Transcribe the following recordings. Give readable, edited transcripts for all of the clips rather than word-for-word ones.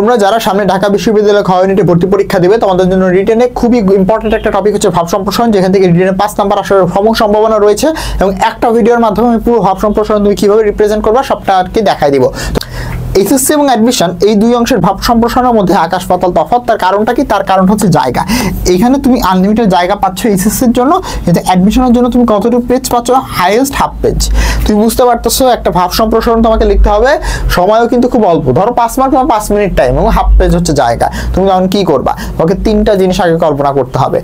তোমরা যারা সামনে ঢাকা বিশ্ববিদ্যালয় খ ইউনিটে ভর্তি পরীক্ষা দিবে তোমাদের জন্য রিটেনে খুবই ইম্পর্টেন্ট একটা টপিক হচ্ছে ভাব সম্প্রসারণ, যেখান থেকে রিটেনে 5 নাম্বার আসার সম্ভাবনা রয়েছে এবং একটা ভিডিওর মাধ্যমে আমি পুরো ভাব সম্প্রসারণ তুমি কিভাবে রিপ্রেজেন্ট করবা সবটা আর কি দেখাই দিব। এইচএসসি এবং অ্যাডমিশন এই দুই অংশের ভাব সম্প্রসারণের মধ্যে আকাশ পাতাল তফাৎ। তার কারণটা কি? তার কারণ হচ্ছে জায়গা। এখানে তুমি আনলিমিটেড জায়গা পাচ্ছ এইচএসসির জন্য, কিন্তু অ্যাডমিশনের জন্য তুমি কতটুকু পেজ পাচ্ছ? Highest half page. তুমি বুঝতে পারতেছো একটা ভাব সম্প্রসারণ তোমাকে লিখতে হবে, সময়ও কিন্তু খুব অল্প, ধরো 5 মার্ক বা 5 মিনিট টাইম এবং হাফ পেজ হচ্ছে জায়গা। তুমি তখন কি করবা? তোমাকে 3টা জিনিস আগে কল্পনা করতে হবে।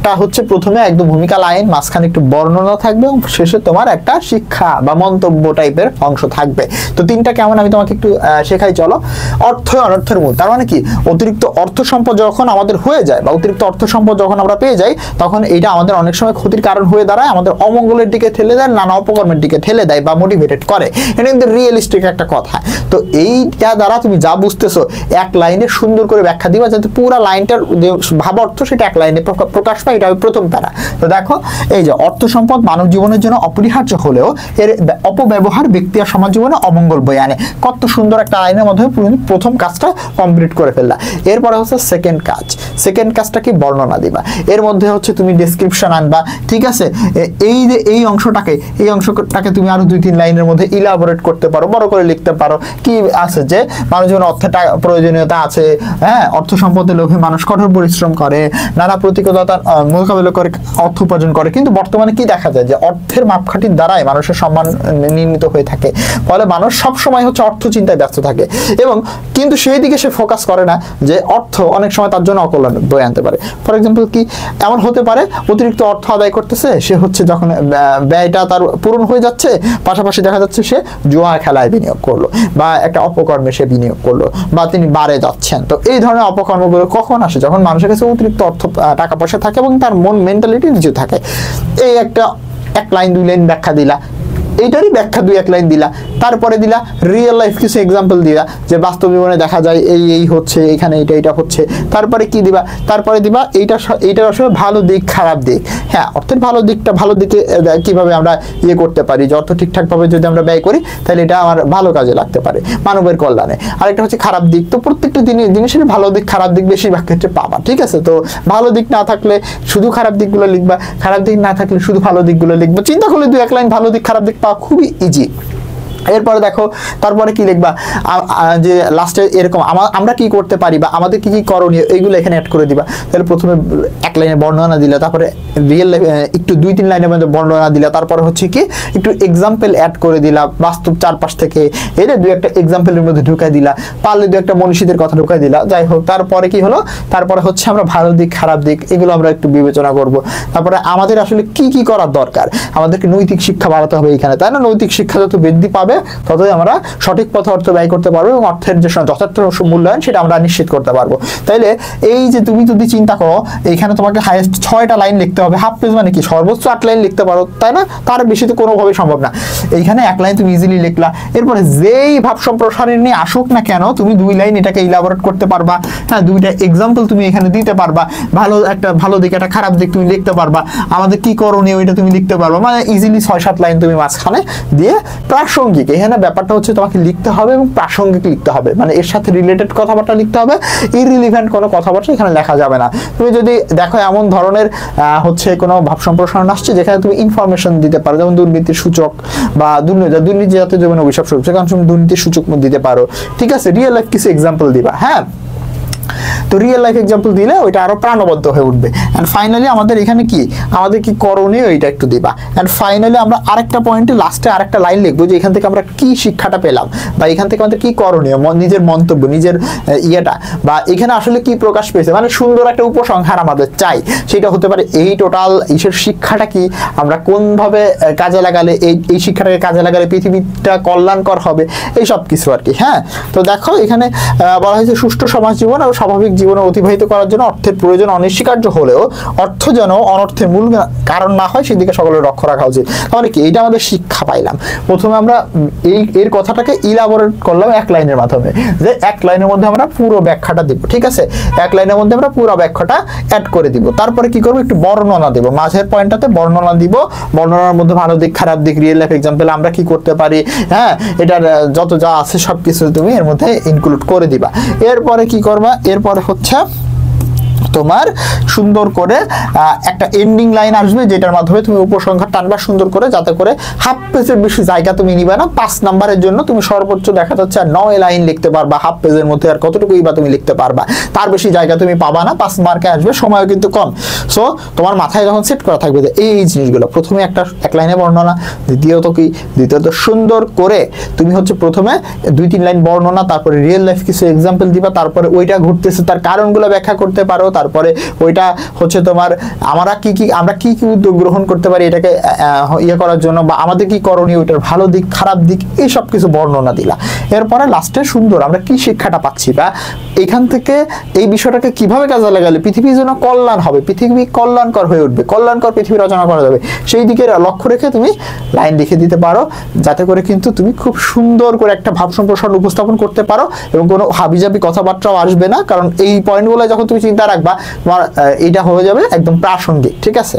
একটা হচ্ছে প্রথমে একদম ভূমিকা লাইন, মাঝখানে একটু বর্ণনা থাকবে এবং শেষে তোমার একটা শিক্ষা বা মন্তব্য টাইপের অংশ থাকবে। তো 3টা কেমন আমি তোমাকে একটু শেখাই, চলো। অর্থ অনর্থের মূল, তার মানে কি? অতিরিক্ত অর্থ সম্পদ যখন আমাদের হয়ে যায় বা অতিরিক্ত অর্থ সম্পদ যখন আমরা পেয়ে যাই, তখন এইটা আমাদের অনেক সময় ক্ষতির কারণ হয়ে দাঁড়ায়, আমাদের অমঙ্গলের দিকে ঠেলে দেয়, নানা অপকর্মের দিকে ঠেলে দেয় বা মোটিভেটেড করে। এটা কিন্তু রিয়েলিস্টিক একটা কথা। তো এইটা দ্বারা তুমি যা বুঝতেছো এক লাইনে সুন্দর করে ব্যাখ্যা দিবা, যাতে পুরো লাইনটার ভাব অর্থ সেটা এক লাইনে প্রকাশ পায়। এটা প্রথম প্যারা। তো দেখো, এই যে অর্থ সম্পদ মানব জীবনের জন্য অপরিহার্য হলেও এর অপব্যবহার ব্যক্তি আর সমাজ জীবনে অমঙ্গল বয়ে আনে। কত সুন্দর একটা লাইনের মধ্যে প্রথম কাজটা কমপ্লিট করে ফেললা। এরপরে হচ্ছে সেকেন্ড কাজ। সেকেন্ড কাজটা কি? বর্ণনা দিবা। এর মধ্যে হচ্ছে তুমি ডেসক্রিপশন আনবা, ঠিক আছে? এই যে এই অংশটাকে তুমি আরো 2-3 লাইনের মধ্যে ইলাবোরেট করতে পারো, বড় করে লিখতে পারো। কি আছে? যে মানুষ জীবনে অর্থের প্রয়োজনীয়তা আছে, হ্যাঁ, অর্থ সম্পদের লোভে মানুষ কঠোর পরিশ্রম করে, নানা প্রতিকূলতা মোকাবিলা করে অর্থ উপার্জন করে। কিন্তু বর্তমানে কি দেখা যায়? যে অর্থের মাপকাঠির দ্বারাই মানুষের সম্মান নির্মিত হয়ে থাকে। ফলে মানুষ সব সময় হচ্ছে অর্থ চিন্তায় ব্যস্ত থাকে এবং কিন্তু সেই দিকে সে ফোকাস করে না যে অর্থ অনেক সময় তার জন্য অকল্যাণ বয়ে আনতে পারে। ফর এক্সাম্পল কি এমন হতে পারে? অতিরিক্ত অর্থ আদায় করতেছে সে, হচ্ছে যখন ব্যয়টা তার পূরণ হয়ে যাচ্ছে, পাশাপাশি দেখা যাচ্ছে সে জুয়া খেলায় বিনিয়োগ করলো বা একটা অপকর্মে সে বিনিয়োগ করলো বা তিনি বারে যাচ্ছেন। তো এই ধরনের অপকর্মগুলো কখন আসে? যখন মানুষের কাছে অতিরিক্ত অর্থ টাকা পয়সা থাকে এবং তার মন মেন্টালিটি নিচে থাকে। এই একটা 1 লাইন 2 লাইন ব্যাখ্যা দিলা, এইটারই ব্যাখ্যা 2-1 লাইন দিলা, তারপরে দিলা রিয়েল লাইফ কিছু এক্সাম্পল দিলা যে বাস্তব জীবনে দেখা যায় এই হচ্ছে, এখানে এটা হচ্ছে। তারপরে কি দিবা? তারপরে দিবা এইটার আসলে ভালো দিক খারাপ দিক। হ্যাঁ, অর্থের ভালো দিকে কিভাবে আমরা করতে পারি, যে অর্থ ঠিকঠাকভাবে যদি আমরা ব্যয় করি তাহলে এটা আমার ভালো কাজে লাগতে পারে মানবের কল্যাণে। আরেকটা হচ্ছে খারাপ দিক। তো প্রত্যেকটা জিনিসের ভালো দিক খারাপ দিক বেশিরভাগ ক্ষেত্রে পাবা, ঠিক আছে? তো ভালো দিক না থাকলে শুধু খারাপ দিকগুলো লিখবা, খারাপ দিক না থাকলে শুধু ভালো দিকগুলো লিখবা। চিন্তা করলে 2-1 লাইন ভালো দিক খারাপ দিক পাওয়া খুবই ইজি। এরপরে দেখো, তারপরে কি লিখবা? যে লাস্টে এরকম আমরা কি করতে পারি বা আমাদের কি কি করণীয়, এইগুলো এখানে অ্যাড করে দিবা। তাহলে প্রথমে 1 লাইনে বর্ণনা দিলা, তারপরে রিয়েল লাইফ একটু 2-3 লাইনের মধ্যে বর্ণনা দিলা, তারপরে হচ্ছে কি একটু এক্সাম্পল অ্যাড করে দিলা বাস্তব চারপাশ থেকে, এটা 2-1টা এক্সাম্পলের মধ্যে ঢুকাই দিলা, পারলে 2-1টা মনীষীদের কথা ঢুকাই দিলা। যাই হোক, তারপরে কি হলো? তারপরে হচ্ছে আমরা ভালো দিক খারাপ দিক এগুলো আমরা একটু বিবেচনা করব। তারপরে আমাদের আসলে কি কি করার দরকার, আমাদেরকে নৈতিক শিক্ষা বাড়াতে হবে এখানে, তাই না? নৈতিক শিক্ষা যত বৃদ্ধি পাবে ততই আমরা সঠিক পথে অর্থ ব্যয় করতে পারবো এবং অর্থের যে যথার্থ মূল্যায়ন সেটা আমরা নিশ্চিত করতে পারবো। তাইলে এই যে তুমি যদি চিন্তা করো, এইখানে তোমাকে হাইয়েস্ট 6টা লাইন লিখতে হবে। হাফ পেজ মানে কি? সর্বোচ্চ 8 লাইন লিখতে পারো, তাই না? তার বেশি তো কোনোভাবেই সম্ভব না। এইখানে 1 লাইন তুমি ইজিলি লিখলা। এরপরে যেই ভাব সম্প্রসারণ নিয়ে আসুক না কেন, তুমি 2 লাইন এটাকে ইলাবোরেট করতে পারবা। হ্যাঁ, 2টা এক্সাম্পল তুমি এখানে দিতে পারবা। ভালো দিক একটা খারাপ দিক তুমি লিখতে পারবা। আমাদের কি করণীয় এটা তুমি লিখতে পারবা। মানে ইজিলি 6-7 লাইন তুমি মাঝখানে দিয়ে প্রাসঙ্গিক, এখানে ব্যাপারটা হচ্ছে তোমাকে লিখতে হবে এবং প্রাসঙ্গিক লিখতে হবে, মানে এর সাথে রিলেটেড কথাবার্তা লিখতে হবে। ইররিলেভেন্ট কোনো কথাবার্তা এখানে লেখা যাবে না। তুমি যদি দেখো এমন ধরনের হচ্ছে কোনো ভাব সম্প্রসারণ আসছে যেখানে তুমি ইনফরমেশন দিতে পারো, যেমন দুর্নীতির সূচক বা দুর্নীতি জাতীয় জীবনে অভিশাপ স্বরূপ, সেখানে তুমি দুর্নীতির সূচক দিতে পারো, ঠিক আছে? রিয়েল লাইফ কিছু এক্সাম্পল দিবা। হ্যাঁ, তো রিয়েল লাইফ এক্সাম্পল দিলে ওইটা আরো প্রাণবদ্ধ হয়ে উঠবে। এন্ড ফাইনালি আমাদের এখানে আমাদের কি করণীয় এটা একটু দিবা। এন্ড ফাইনালি আমরা আরেকটা পয়েন্টে লাস্টে আরেকটা লাইন লিখবো যে এখান থেকে আমরা কি শিক্ষাটা পেলাম বা এখান থেকে আমাদের কি করণীয়, নিজের মন্তব্য, নিজের ইয়েটা বা এখানে আসলে কি প্রকাশ পেয়েছে, মানে সুন্দর একটা উপসংহার আমাদের চাই। সেটা হতে পারে এই টোটাল ঈশ্বর শিক্ষাটা কি, আমরা কোনভাবে কাজে লাগালে এই শিক্ষাটাকে কাজে লাগালে পৃথিবীটা কল্যাণকর হবে, এই সব কিছু আর কি। হ্যাঁ, তো দেখো এখানে বলা হয়েছে সুষ্ঠু সমাজ জীবন আর স্বাভাবিক জীবনে অতিবাহিত করার জন্য অর্থের প্রয়োজন অনস্বীকার্য হলেও অর্থ যেন অনর্থের মূল কারণ না হয় সেদিকে সকলের লক্ষ্য রাখা উচিত। তাহলে কি এটা আমাদের শিক্ষা পাইলাম। প্রথমে আমরা এর কথাটাকে ইলাবোরেট করলাম এক লাইনের মাধ্যমে, যে এক লাইনের মধ্যে আমরা পুরো ব্যাখ্যাটা দিব, ঠিক আছে, এক লাইনের মধ্যে আমরা পুরো ব্যাখ্যাটা অ্যাড করে দিব। তারপরে কি করবো, একটু বর্ণনা দেব, মাঝের পয়েন্টটাতে বর্ণনা দিব, বর্ণনার মধ্যে ভালো দিক খারাপ দিক রিয়েল লাইফ এক্সাম্পল আমরা কি করতে পারি, হ্যাঁ, এটার যত যা আছে সবকিছু তুমি এর মধ্যে ইনক্লুড করে দিবা। এরপরে কি করবা, এরপরে হচ্ছে তোমার সুন্দর করে একটা এন্ডিং লাইন আসবে যেটার মাধ্যমে তুমি উপসংহার টানবা সুন্দর করে, যাতে করে হাফ পেজের বেশি জায়গা তুমি নিবা না। 5 নাম্বারের জন্য তুমি সর্বোচ্চ দেখা যাচ্ছে আর 9 লাইন লিখতে পারবা, হাফ পেজের মধ্যে আর কতটুকুই বা তুমি লিখতে পারবা, তার বেশি জায়গা তুমি পাবা না, 5 মার্কে আসবে, সময়ও কিন্তু কম। সো তোমার মাথায় যখন সেট করা থাকবে যে এই জিনিসগুলো, প্রথমে এক লাইনে বর্ণনা, দ্বিতীয়ত সুন্দর করে তুমি হচ্ছে প্রথমে 2-3 লাইন বর্ণনা, তারপরে রিয়েল লাইফ কিছু এক্সাম্পল দিবা, তারপরে ওইটা ঘুরতেছে তার কারণগুলো ব্যাখ্যা করতে পারো, তারপরে ওইটা হচ্ছে তোমার আমরা কি উদ্যোগ গ্রহণ করতে পারি এটাকে ইয়ে করার জন্য, বা আমাদের কি করণীয়, ওইটার ভালো দিক খারাপ দিক এই সব কিছু বর্ণনা দিলা। এরপরে লাস্টে সুন্দর আমরা কি শিক্ষাটা পাচ্ছি, বা এখান থেকে এই বিষয়টাকে কিভাবে কাজে লাগালে পৃথিবীর জন্য কল্যাণ হবে, পৃথিবী কল্যাণকর হয়ে উঠবে, কল্যাণকর পৃথিবী রচনা করা যাবে, সেই দিকে লক্ষ্য রেখে তুমি লাইন লিখে দিতে পারো, যাতে করে কিন্তু তুমি খুব সুন্দর করে একটা ভাব সম্প্রসারণ উপস্থাপন করতে পারো এবং কোনো হাবিজাবি কথাবার্তাও আসবে না, কারণ এই পয়েন্টগুলো যখন তুমি চিন্তা রাখবা তোমার এটা হয়ে যাবে একদম প্রাসঙ্গিক, ঠিক আছে।